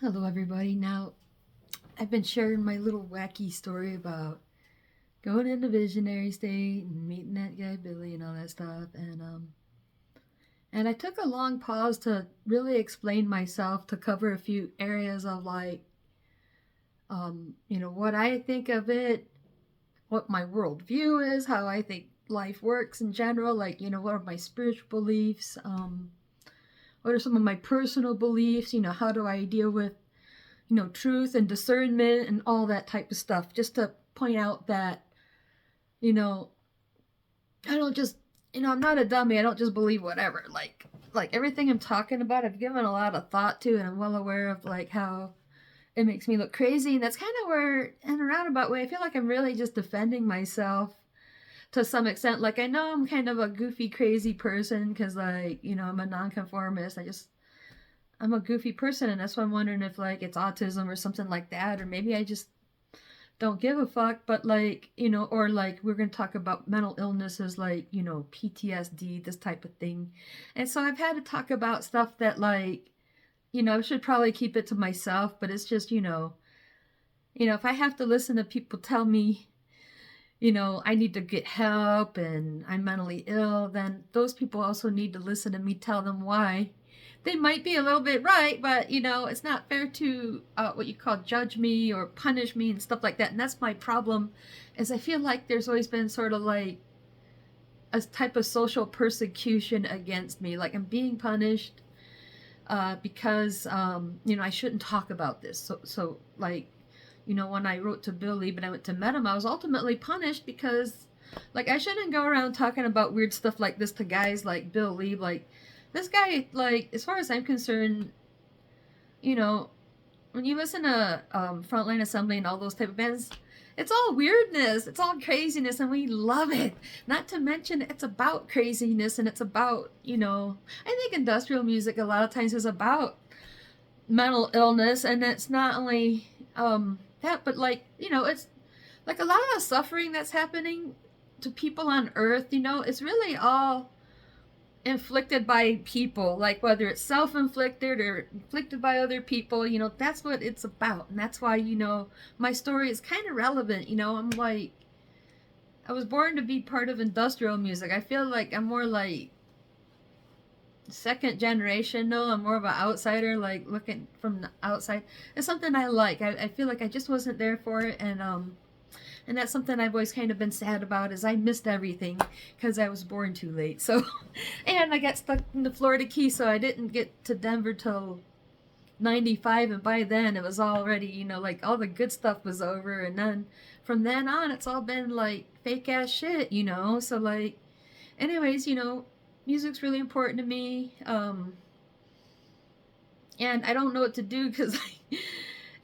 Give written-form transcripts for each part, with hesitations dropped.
Hello, everybody. Now, I've been sharing my little wacky story about going into visionary state and meeting that guy Billy and all that stuff, and I took a long pause to really explain myself to cover a few areas of what I think of it, what my worldview is, how I think life works in general, what are my spiritual beliefs, what are some of my personal beliefs, how do I deal with truth and discernment and all that type of stuff. Just to point out that, you know, I don't just, I'm not a dummy. I don't just believe whatever. Like everything I'm talking about, I've given a lot of thought to, and I'm well aware of like how it makes me look crazy. And that's kind of where, in a roundabout way, I feel like I'm really just defending myself to some extent. Like I know I'm kind of a goofy, crazy person because, I'm a nonconformist. I'm a goofy person, and that's why I'm wondering if like it's autism or something like that, or maybe I just don't give a fuck. But or like we're gonna talk about mental illnesses, like PTSD, this type of thing. And so I've had to talk about stuff that I should probably keep it to myself, but it's just if I have to listen to people tell me I need to get help and I'm mentally ill, then those people also need to listen to me tell them why they might be a little bit right, but it's not fair to what you call judge me or punish me and stuff like that. And that's my problem, is I feel like there's always been sort of like a type of social persecution against me, like I'm being punished because I shouldn't talk about this. So when I wrote to Bill Leeb and I went to met him, I was ultimately punished because like I shouldn't go around talking about weird stuff like this to guys like Bill Leeb. Like this guy, like, as far as I'm concerned, when you listen to Frontline Assembly and all those type of bands, it's all weirdness, it's all craziness, and we love it. Not to mention, it's about craziness, and it's about, I think industrial music a lot of times is about mental illness, and it's not only that, but it's like a lot of the suffering that's happening to people on Earth, it's really all inflicted by people, like whether it's self-inflicted or inflicted by other people, that's what it's about. And that's why my story is kind of relevant. I'm like, I was born to be part of industrial music. I feel like I'm more like second generation. No, I'm more of an outsider, like looking from the outside. It's something I like. I feel like I just wasn't there for it, and that's something I've always kind of been sad about, is I missed everything because I was born too late. So, and I got stuck in the Florida Keys, so I didn't get to Denver till 95, and by then it was already, like all the good stuff was over, and then from then on it's all been like fake ass shit, so like anyways, music's really important to me, and I don't know what to do because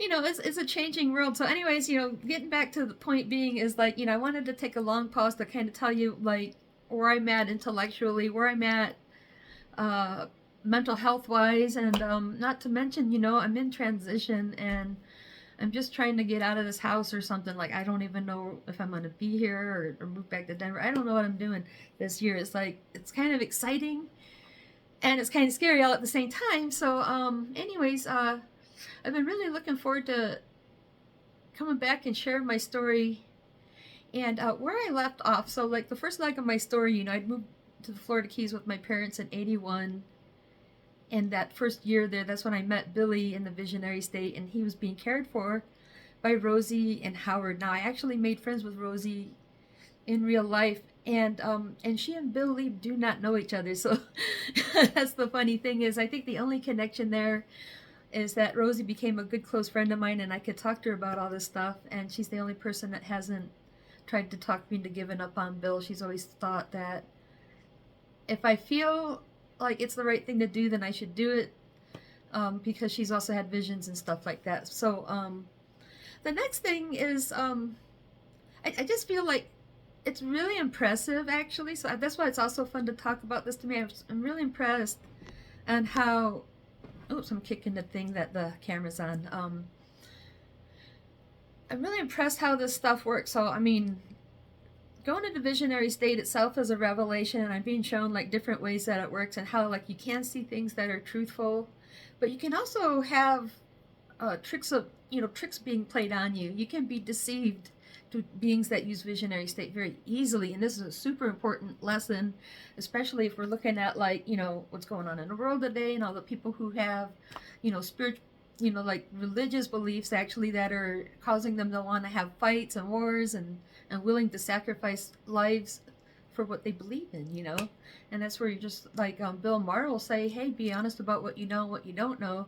it's a changing world. So anyways, getting back to the point being is like, I wanted to take a long pause to kind of tell you like where I'm at intellectually, where I'm at mental health wise, and not to mention, I'm in transition and I'm just trying to get out of this house or something. Like I don't even know if I'm gonna be here or move back to Denver. I don't know what I'm doing this year. It's like it's kind of exciting and it's kind of scary all at the same time. So anyways, I've been really looking forward to coming back and sharing my story and where I left off. So like the first leg of my story, I'd moved to the Florida Keys with my parents in 81. And that first year there, that's when I met Billy in the visionary state, and he was being cared for by Rosie and Howard. Now I actually made friends with Rosie in real life, and she and Bill Leeb do not know each other. So that's the funny thing, is I think the only connection there is that Rosie became a good close friend of mine, and I could talk to her about all this stuff, and she's the only person that hasn't tried to talk me into giving up on Bill. She's always thought that if I feel like it's the right thing to do, then I should do it, because she's also had visions and stuff like that. So the next thing is I just feel like it's really impressive, actually. So that's why it's also fun to talk about this to me. I'm really impressed on how, oops, I'm kicking the thing that the camera's on. I'm really impressed how this stuff works. So I mean, going into visionary state itself is a revelation, and I'm being shown like different ways that it works and how like you can see things that are truthful, but you can also have tricks being played on you. You can be deceived to beings that use visionary state very easily, and this is a super important lesson, especially if we're looking at like what's going on in the world today and all the people who have spiritual like religious beliefs actually that are causing them to want to have fights and wars and willing to sacrifice lives for what they believe in. And that's where you just like Bill Maher will say, hey, be honest about what you know and what you don't know.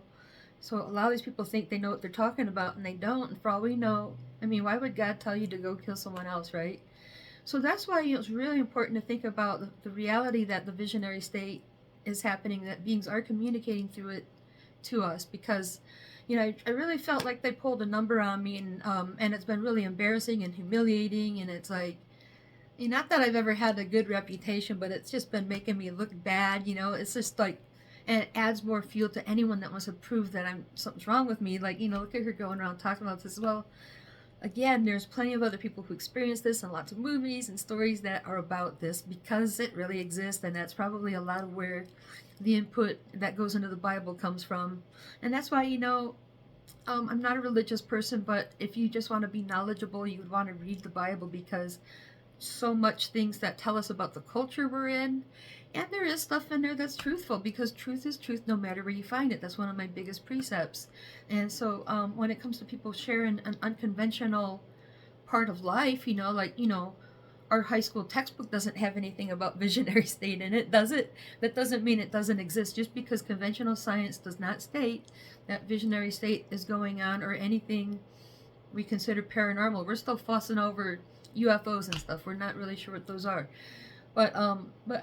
So a lot of these people think they know what they're talking about, and they don't. And for all we know, I mean, why would God tell you to go kill someone else, right? So that's why it's really important to think about the reality that the visionary state is happening, that beings are communicating through it to us. Because, I really felt like they pulled a number on me, and it's been really embarrassing and humiliating. And it's like, not that I've ever had a good reputation, but it's just been making me look bad. It's just like. And it adds more fuel to anyone that wants to prove that something's wrong with me. Like, look at her going around talking about this. Well, again, there's plenty of other people who experience this, and lots of movies and stories that are about this, because it really exists. And that's probably a lot of where the input that goes into the Bible comes from. And that's why, I'm not a religious person, but if you just want to be knowledgeable, you would want to read the Bible, because so much things that tell us about the culture we're in. And there is stuff in there that's truthful, because truth is truth no matter where you find it. That's one of my biggest precepts. And so when it comes to people sharing an unconventional part of life, our high school textbook doesn't have anything about visionary state in it, does it? That doesn't mean it doesn't exist. Just because conventional science does not state that visionary state is going on, or anything we consider paranormal. We're still fussing over UFOs and stuff. We're not really sure what those are. But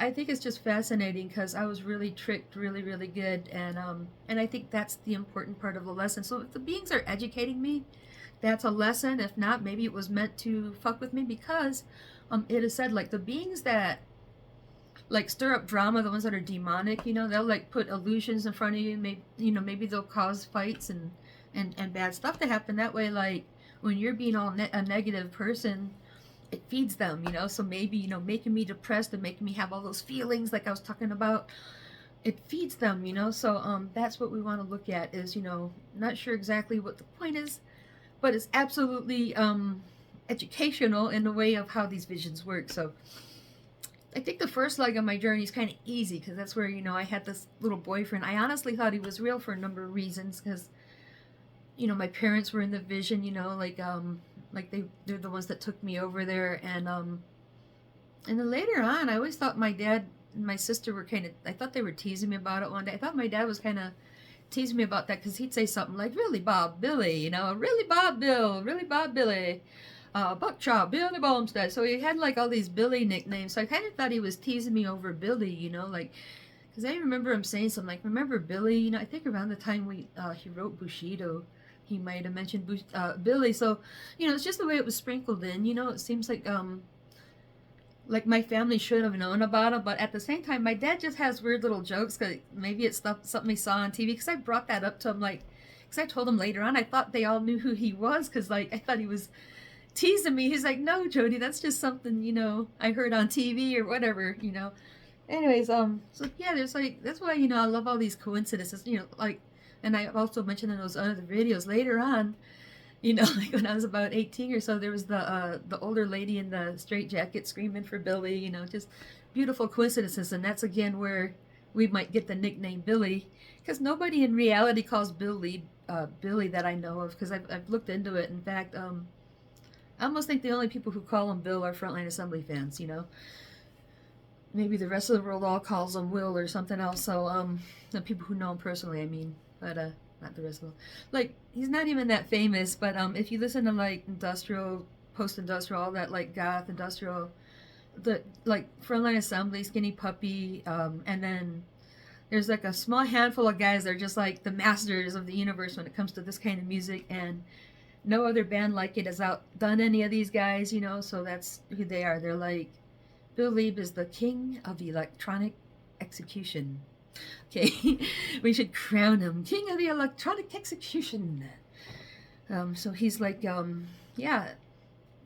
I think it's just fascinating, because I was really tricked really, really good. And I think that's the important part of the lesson. So if the beings are educating me, that's a lesson. If not, maybe it was meant to fuck with me, because it is said, like, the beings that like stir up drama, the ones that are demonic, they'll like put illusions in front of you. Maybe they'll cause fights and bad stuff to happen. That way, like, when you're being all a negative person, it feeds them, so maybe, making me depressed and making me have all those feelings like I was talking about, it feeds them, so that's what we want to look at is, not sure exactly what the point is, but it's absolutely educational in the way of how these visions work. So I think the first leg of my journey is kind of easy, because that's where, I had this little boyfriend. I honestly thought he was real for a number of reasons, because my parents were in the vision, like they're the ones that took me over there. And then later on, I always thought my dad and my sister were I thought they were teasing me about it one day. I thought my dad was kind of teasing me about that, because he'd say something like, really Bob Billy, really Bob Bill, really Bob Billy, Buckshot, Billy Balmstead. So he had like all these Billy nicknames. So I kind of thought he was teasing me over Billy, like, because I remember him saying something like, remember Billy, I think around the time he wrote Bushido, he might have mentioned Billy. So, it's just the way it was sprinkled in. It seems like my family should have known about him, but at the same time, my dad just has weird little jokes, because maybe it's something he saw on TV, because I brought that up to him, because I told him later on, I thought they all knew who he was, because, I thought he was teasing me. He's like, no, Jody, that's just something, I heard on TV or whatever, Anyways, so yeah, there's that's why, I love all these coincidences, and I also mentioned in those other videos later on, like when I was about 18 or so, there was the older lady in the straitjacket screaming for Billy, just beautiful coincidences. And that's again where we might get the nickname Billy, because nobody in reality calls Bill Leeb Billy that I know of, because I've looked into it. In fact, I almost think the only people who call him Bill are Frontline Assembly fans, Maybe the rest of the world all calls him Will or something else. So, the people who know him personally, I mean. But not the rest of them. Like, he's not even that famous, but if you listen to like industrial, post-industrial, all that like goth, industrial, the like Frontline Assembly, Skinny Puppy, and then there's like a small handful of guys that are just like the masters of the universe when it comes to this kind of music, and no other band like it has outdone any of these guys, so that's who they are. They're like, Bill Leeb is the king of the electronic execution. Okay, we should crown him king of the electronic execution. So he's like, yeah,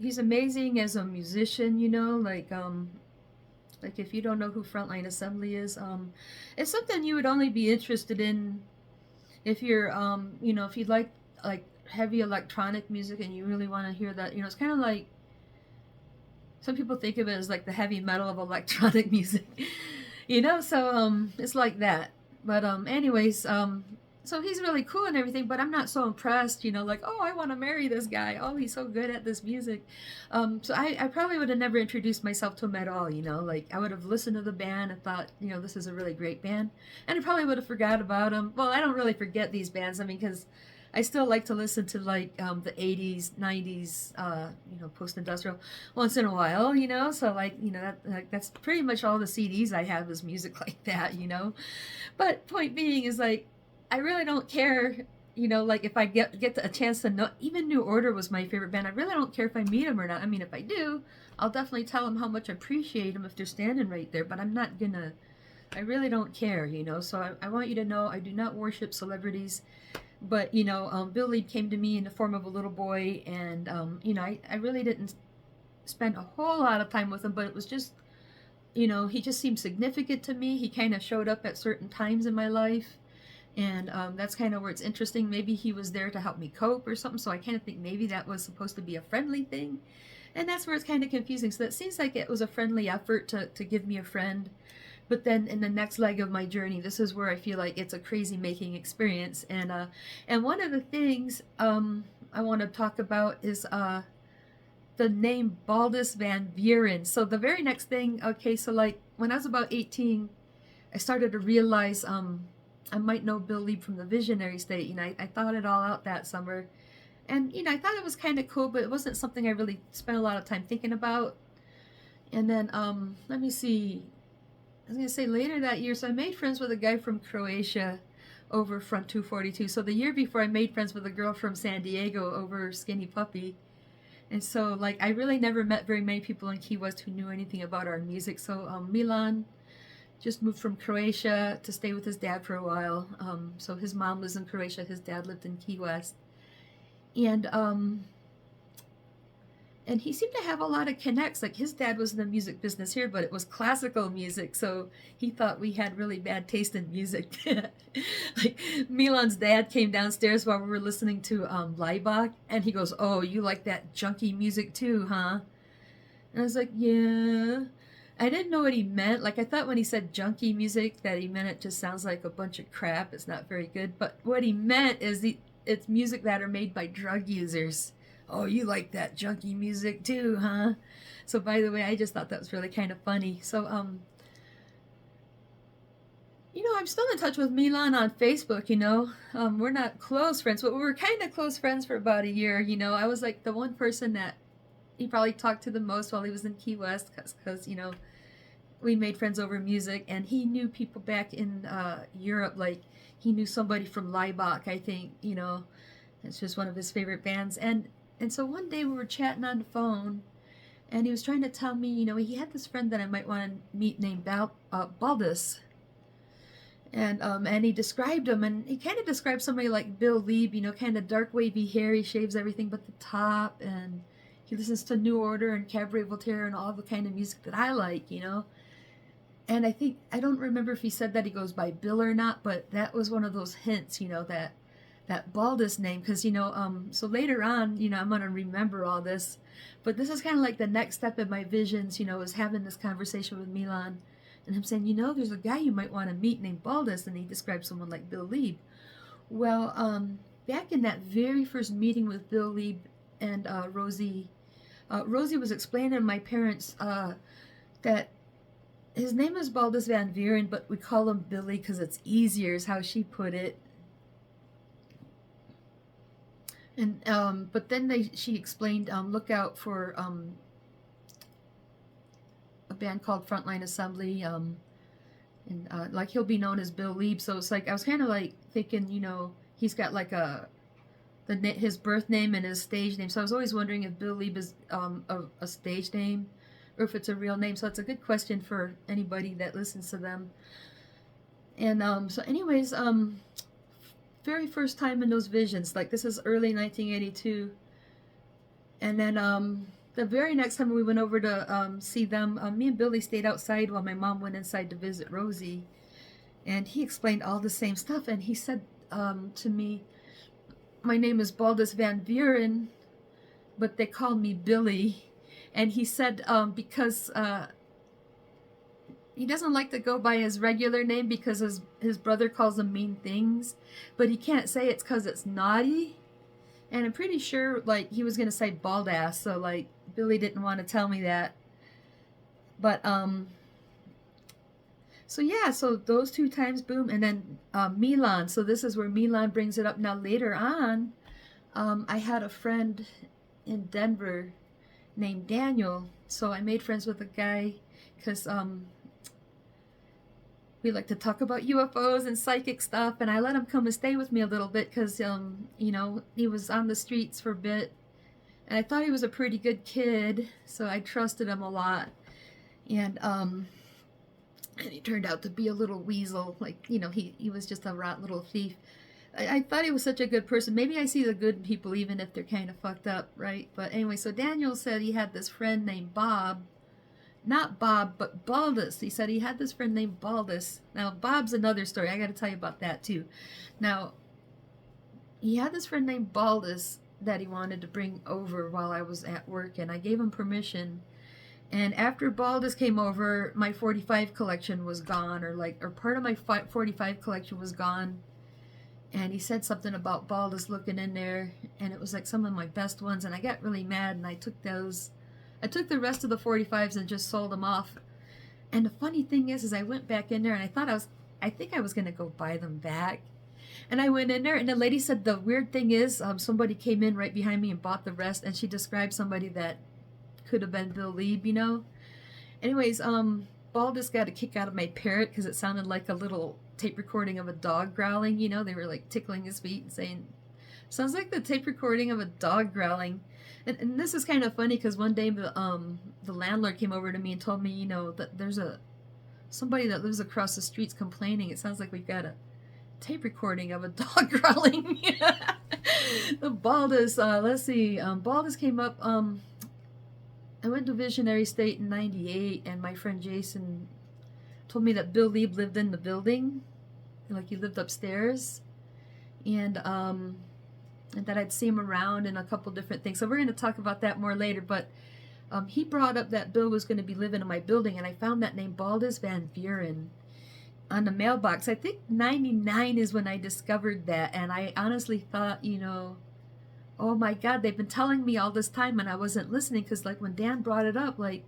he's amazing as a musician, like if you don't know who Frontline Assembly is, it's something you would only be interested in if you're, if you like like heavy electronic music and you really want to hear that, you know, it's kind of like, some people think of it as like the heavy metal of electronic music, you know. So it's like that. But anyways, so he's really cool and everything, but I'm not so impressed, you know, like, oh, I want to marry this guy. Oh, he's so good at this music. So I probably would have never introduced myself to him at all, you know, like I would have listened to the band and thought, you know, this is a really great band. And I probably would have forgot about him. Well, I don't really forget these bands. I mean, because I still like to listen to like the 80s, 90s, you know, post-industrial once in a while, you know. So like, you know, that's pretty much all the CDs I have is music like that, you know. But point being is like, I really don't care, you know, like if I get a chance to know. Even New Order was my favorite band. I really don't care if I meet them or not. I mean, if I do, I'll definitely tell them how much I appreciate them if they're standing right there. But I'm not gonna. I really don't care, you know. So I want you to know I do not worship celebrities. But, you know, Bill Leeb came to me in the form of a little boy, and, you know, I really didn't spend a whole lot of time with him, but it was just, you know, he just seemed significant to me. He kind of showed up at certain times in my life, and that's kind of where it's interesting. Maybe he was there to help me cope or something, so I kind of think maybe that was supposed to be a friendly thing, and that's where it's kind of confusing. So it seems like it was a friendly effort to give me a friend. But then in the next leg of my journey, this is where I feel like it's a crazy making experience. And one of the things I want to talk about is the name Baldys VanVuuren. So the very next thing, okay, so like when I was about 18, I started to realize I might know Bill Leeb from the Visionary State. You know, I thought it all out that summer. And, you know, I thought it was kind of cool, but it wasn't something I really spent a lot of time thinking about. And then, let me see. I was going to say later that year, so I made friends with a guy from Croatia over Front 242. So the year before, I made friends with a girl from San Diego over Skinny Puppy. And so, like, I really never met very many people in Key West who knew anything about our music. So Milan just moved from Croatia to stay with his dad for a while. So his mom lives in Croatia, his dad lived in Key West. And he seemed to have a lot of connects. Like his dad was in the music business here, but it was classical music. So he thought we had really bad taste in music. Like Milan's dad came downstairs while we were listening to Leibach, and he goes, "Oh, you like that junky music too, huh?" And I was like, "Yeah." I didn't know what he meant. Like I thought when he said junky music that he meant it just sounds like a bunch of crap. It's not very good. But what he meant is it's music that are made by drug users. Oh, you like that junky music too, huh? So by the way, I just thought that was really kind of funny. So, you know, I'm still in touch with Milan on Facebook, you know. We're not close friends, but we were kind of close friends for about a year, you know. I was like the one person that he probably talked to the most while he was in Key West because, you know, we made friends over music, and he knew people back in Europe. Like he knew somebody from Leibach, I think, you know. It's just one of his favorite bands. And so one day we were chatting on the phone, and he was trying to tell me, you know, he had this friend that I might want to meet named Baldys. And he described him, and he kind of described somebody like Bill Leeb, you know, kind of dark wavy hair. He shaves everything but the top, and he listens to New Order and Cabaret Voltaire and all the kind of music that I like, you know. And I don't remember if he said that he goes by Bill or not, but that was one of those hints, you know, that Baldys name, because, you know, so later on, you know, I'm going to remember all this, but this is kind of like the next step in my visions, you know, is having this conversation with Milan, and I'm saying, you know, there's a guy you might want to meet named Baldys, and he describes someone like Bill Leeb. Well, back in that very first meeting with Bill Leeb and Rosie was explaining to my parents that his name is Baldys VanVuuren, but we call him Billy because it's easier, is how she put it. And but then she explained, look out for a band called Frontline Assembly, and like he'll be known as Bill Leeb. So it's like I was kind of like thinking, you know, he's got like his birth name and his stage name. So I was always wondering if Bill Leeb is a stage name or if it's a real name. So it's a good question for anybody that listens to them. And so anyways, very first time in those visions, like this is early 1982, and then the very next time we went over to see them, me and Billy stayed outside while my mom went inside to visit Rosie, and he explained all the same stuff, and he said to me, my name is Baldys VanVuuren, but they call me Billy. And he said because he doesn't like to go by his regular name because his brother calls him mean things, but he can't say it's because it's naughty. And I'm pretty sure, like, he was going to say bald ass, so, like, Billy didn't want to tell me that. But, so yeah, so those 2 times, boom, and then Milan. So this is where Milan brings it up. Now, later on, I had a friend in Denver named Daniel. So I made friends with a guy because we like to talk about UFOs and psychic stuff, and I let him come and stay with me a little bit because, you know, he was on the streets for a bit, and I thought he was a pretty good kid, so I trusted him a lot, and he turned out to be a little weasel, like, you know, he was just a rat little thief. I thought he was such a good person. Maybe I see the good people even if they're kind of fucked up, right? But anyway, so Daniel said he had this friend named Bob. Not Bob, but Baldys. He said he had this friend named Baldys. Now, Bob's another story. I got to tell you about that, too. Now, he had this friend named Baldys that he wanted to bring over while I was at work, and I gave him permission. And after Baldys came over, my 45 collection was gone, or part of my 45 collection was gone. And he said something about Baldys looking in there, and it was like some of my best ones, and I got really mad, and I took those. I took the rest of the 45s and just sold them off. And the funny thing is I went back in there and I think I was going to go buy them back. And I went in there and the lady said the weird thing is somebody came in right behind me and bought the rest, and she described somebody that could have been Bill Leeb, you know. Anyways, Baldys got a kick out of my parrot because it sounded like a little tape recording of a dog growling, you know. They were like tickling his feet and saying, sounds like the tape recording of a dog growling. And this is kind of funny because one day the landlord came over to me and told me, you know, that there's somebody that lives across the streets complaining. It sounds like we've got a tape recording of a dog growling. The Baldys, let's see, Baldys came up, I went to Visionary State in 98, and my friend Jason told me that Bill Leeb lived in the building, like he lived upstairs, and that I'd see him around and a couple different things. So we're going to talk about that more later, but he brought up that Bill was going to be living in my building, and I found that name Baldys VanVuuren on the mailbox. I think 99 is when I discovered that, and I honestly thought, you know, oh my God, they've been telling me all this time and I wasn't listening, because like when Dan brought it up, like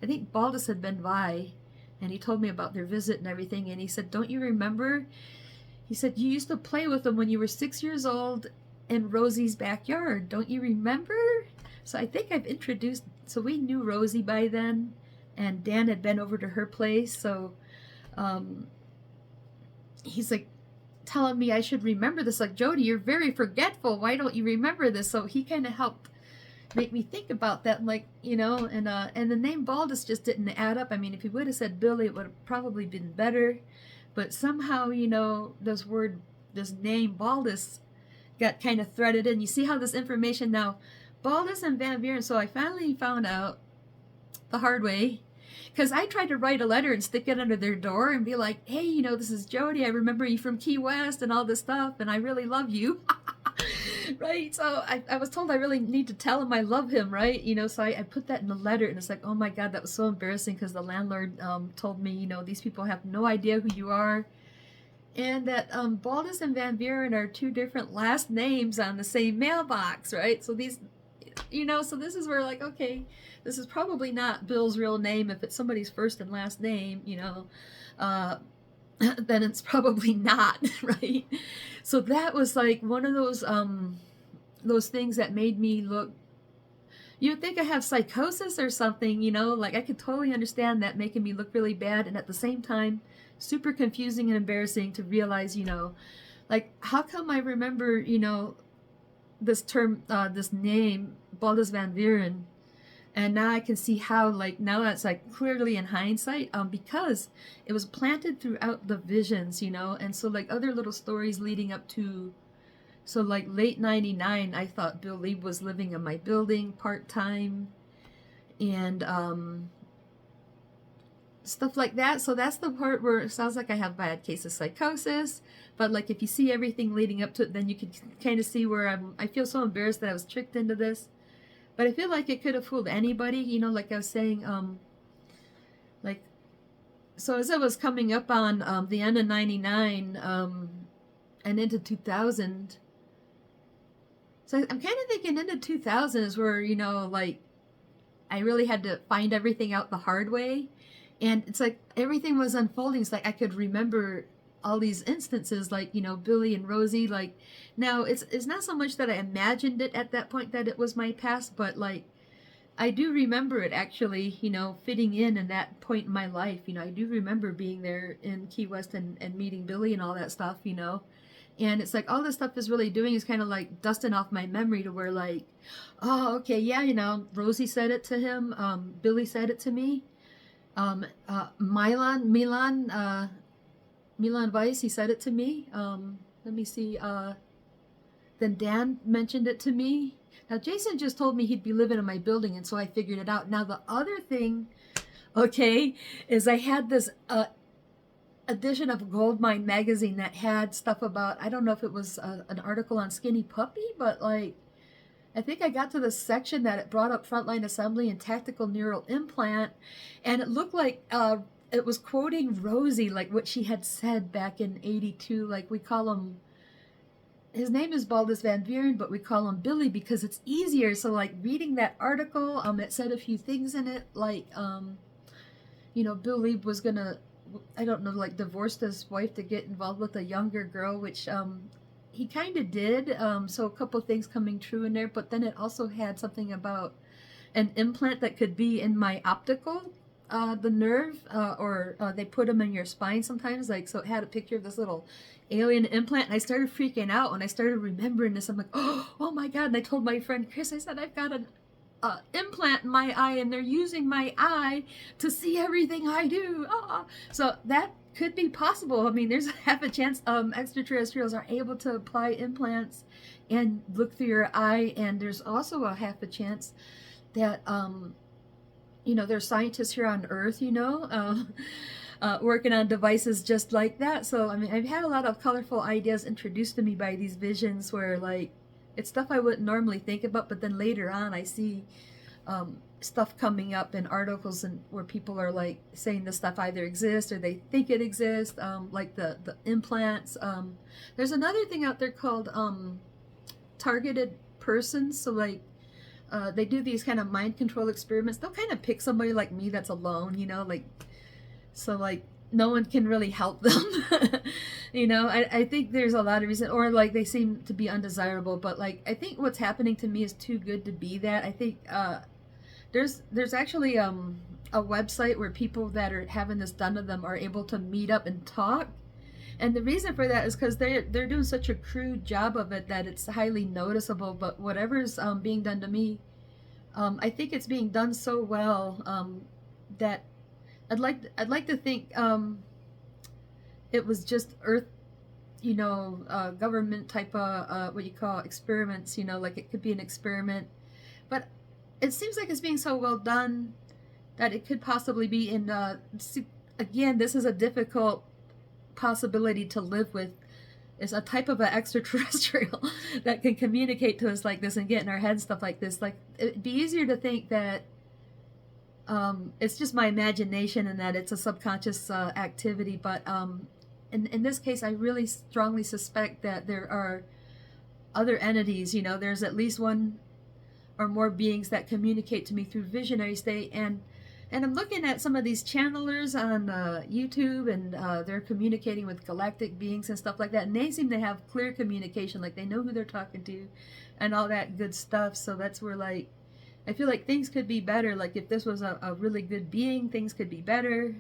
I think Baldys had been by and he told me about their visit and everything, and he said, don't you remember? He said, you used to play with them when you were 6 years old in Rosie's backyard. Don't you remember? So I think I've introduced, so we knew Rosie by then, and Dan had been over to her place. So he's like telling me I should remember this. Like, Jody, you're very forgetful. Why don't you remember this? So he kind of helped make me think about that. Like, you know, and the name Baldys just didn't add up. I mean, if he would have said Billy, it would have probably been better. But somehow, you know, this name Baldys got kind of threaded in. You see how this information now, Baldys and VanVuuren. So I finally found out the hard way, because I tried to write a letter and stick it under their door and be like, hey, you know, this is Jody. I remember you from Key West and all this stuff, and I really love you. Right? So I was told I really need to tell him I love him, right? You know, so I put that in the letter, and it's like, oh my God, that was so embarrassing, because the landlord told me, you know, these people have no idea who you are. And that Baldys and VanVuuren are 2 different last names on the same mailbox, right? So these, you know, so this is where, like, okay, this is probably not Bill's real name. If it's somebody's first and last name, you know, then it's probably not, right? So that was like one of those things that made me look, you'd think I have psychosis or something, you know, like I could totally understand that making me look really bad, and at the same time, super confusing and embarrassing to realize, you know, like, how come I remember, you know, this term, this name, Baldys VanVuuren, and now I can see how, like, now that's like clearly in hindsight, because it was planted throughout the visions, you know, and so like other little stories leading up to, so like late 99, I thought Bill Leeb was living in my building part-time, and stuff like that. So that's the part where it sounds like I have a bad case of psychosis. But like if you see everything leading up to it, then you can kind of see where I feel so embarrassed that I was tricked into this. But I feel like it could have fooled anybody, you know, like I was saying, like, so as I was coming up on the end of 99 and into 2000, so I'm kind of thinking into 2000 is where, you know, like, I really had to find everything out the hard way. And it's like everything was unfolding. It's like I could remember all these instances, like, you know, Billy and Rosie. Like, now it's not so much that I imagined it at that point that it was my past, but like I do remember it actually, you know, fitting in that point in my life. You know, I do remember being there in Key West and meeting Billy and all that stuff, you know. And it's like all this stuff is really doing is kind of like dusting off my memory to where like, oh, okay, yeah, you know, Rosie said it to him, Billy said it to me, Milan Weiss, he said it to me. Let me see. Then Dan mentioned it to me. Now Jason just told me he'd be living in my building, and so I figured it out. Now the other thing, okay, is I had this edition of Goldmine magazine that had stuff about, I don't know if it was an article on Skinny Puppy, but like, I think I got to the section that it brought up frontline assembly and tactical neural implant, and it looked like it was quoting Rosie, like what she had said back in 82. Like we call him, his name is Baldys VanVuuren, but we call him Billy because it's easier. So like reading that article, it said a few things in it, like, you know, Bill Leeb was gonna, I don't know, like divorced his wife to get involved with a younger girl, which he kind of did. So a couple things coming true in there, but then it also had something about an implant that could be in my optical, the nerve, or they put them in your spine sometimes. Like, so it had a picture of this little alien implant, and I started freaking out when I started remembering this. I'm like, oh my God. And I told my friend Chris, I said, I've got an implant in my eye, and they're using my eye to see everything I do. So that could be possible. I mean, there's half a chance extraterrestrials are able to apply implants and look through your eye, and there's also a half a chance that you know, there's scientists here on Earth, you know, working on devices just like that. So I mean, I've had a lot of colorful ideas introduced to me by these visions where like it's stuff I wouldn't normally think about, but then later on I see stuff coming up in articles and where people are like saying this stuff either exists or they think it exists, like the implants. There's another thing out there called targeted persons. So like they do these kind of mind control experiments. They'll kind of pick somebody like me that's alone, you know, like, so like no one can really help them. You know, I think there's a lot of reason, or like they seem to be undesirable, but like I think what's happening to me is too good to be that. I think there's actually a website where people that are having this done to them are able to meet up and talk. And the reason for that is because they're doing such a crude job of it that it's highly noticeable. But whatever's being done to me, I think it's being done so well that I'd like to think it was just Earth, you know, government type of what you call experiments. You know, like it could be an experiment, but it seems like it's being so well done that it could possibly be in. Again, this is a difficult possibility to live with, is a type of an extraterrestrial that can communicate to us like this and get in our head stuff like this. Like it'd be easier to think that it's just my imagination and that it's a subconscious activity, but in this case I really strongly suspect that there are other entities. You know, there's at least one or more beings that communicate to me through visionary state, and I'm looking at some of these channelers on YouTube, and they're communicating with galactic beings and stuff like that, and they seem to have clear communication, like they know who they're talking to and all that good stuff. So that's where like I feel like things could be better. Like if this was a really good being, things could be better.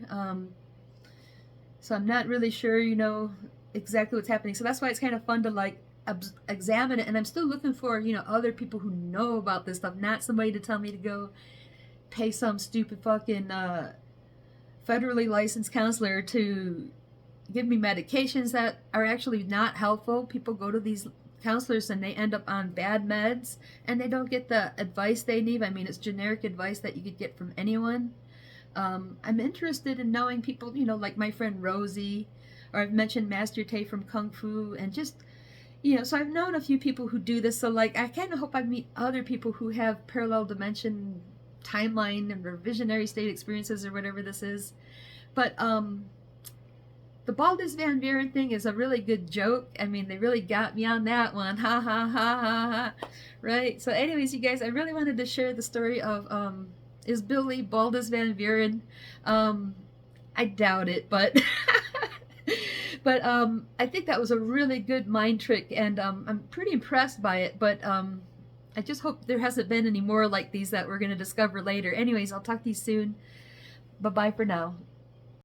So I'm not really sure, you know, exactly what's happening. So that's why it's kind of fun to like examine it, and I'm still looking for, you know, other people who know about this stuff, not somebody to tell me to go pay some stupid fucking federally licensed counselor to give me medications that are actually not helpful. People go to these counselors and they end up on bad meds and they don't get the advice they need. I mean, it's generic advice that you could get from anyone. I'm interested in knowing people, you know, like my friend Rosie, or I've mentioned Master Tay from Kung Fu, and just, you know, so I've known a few people who do this. So, like, I kind of hope I meet other people who have parallel dimension timeline or visionary state experiences or whatever this is. But the Baldys VanVuuren thing is a really good joke. I mean, they really got me on that one. Ha ha ha ha ha. Right? So anyways, you guys, I really wanted to share the story of is Bill Leeb Baldys VanVuuren? I doubt it, but but I think that was a really good mind trick, and I'm pretty impressed by it. But I just hope there hasn't been any more like these that we're going to discover later. Anyways, I'll talk to you soon. Bye bye for now.